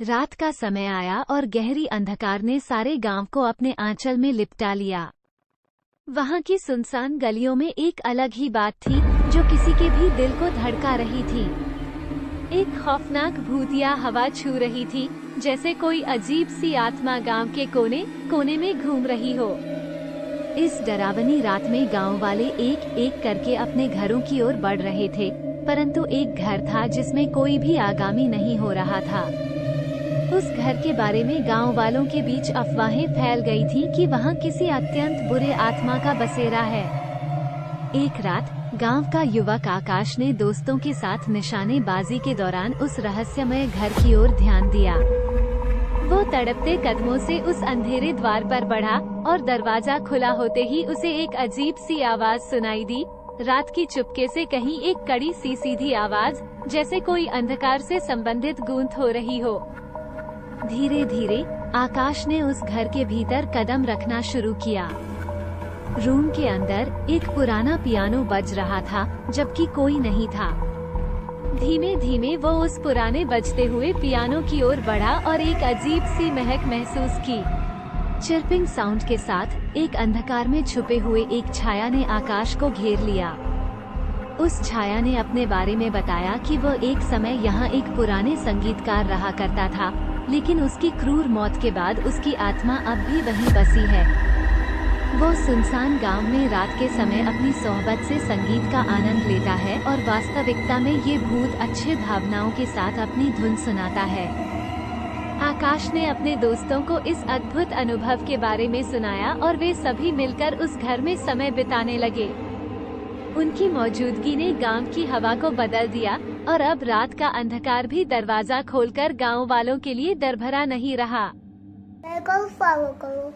रात का समय आया और गहरी अंधकार ने सारे गांव को अपने आंचल में लिपटा लिया। वहां की सुनसान गलियों में एक अलग ही बात थी जो किसी के भी दिल को धड़का रही थी। एक खौफनाक भूतिया हवा छू रही थी, जैसे कोई अजीब सी आत्मा गांव के कोने कोने में घूम रही हो। इस डरावनी रात में गांव वाले एक एक करके अपने घरों की ओर बढ़ रहे थे, परंतु एक घर था जिसमें कोई भी आगामी नहीं हो रहा था। उस घर के बारे में गांव वालों के बीच अफवाहें फैल गई थीं कि वहां किसी अत्यंत बुरे आत्मा का बसेरा है। एक रात गांव का युवक आकाश ने दोस्तों के साथ निशानेबाजी के दौरान उस रहस्यमय घर की ओर ध्यान दिया। वो तड़पते कदमों से उस अंधेरे द्वार पर बढ़ा और दरवाजा खुला होते ही उसे एक अजीब सी आवाज सुनाई दी। रात की चुपके से कहीं एक कड़ी सी सीधी आवाज, जैसे कोई अंधकार से संबंधित गूंज हो रही हो। धीरे धीरे आकाश ने उस घर के भीतर कदम रखना शुरू किया। रूम के अंदर एक पुराना पियानो बज रहा था, जबकि कोई नहीं था। धीमे धीमे वो उस पुराने बजते हुए पियानो की ओर बढ़ा और एक अजीब सी महक महसूस की। चिर्पिंग साउंड के साथ एक अंधकार में छुपे हुए एक छाया ने आकाश को घेर लिया। उस छाया ने अपने बारे में बताया कि वो एक समय यहाँ एक पुराने संगीतकार रहा करता था, लेकिन उसकी क्रूर मौत के बाद उसकी आत्मा अब भी वहीं बसी है। वो सुनसान गांव में रात के समय अपनी सोहबत से संगीत का आनंद लेता है और वास्तविकता में ये भूत अच्छे भावनाओं के साथ अपनी धुन सुनाता है। आकाश ने अपने दोस्तों को इस अद्भुत अनुभव के बारे में सुनाया और वे सभी मिलकर उस घर में समय बिताने लगे। उनकी मौजूदगी ने गांव की हवा को बदल दिया और अब रात का अंधकार भी दरवाजा खोलकर गांव वालों के लिए डरभरा नहीं रहा। फॉलो करो।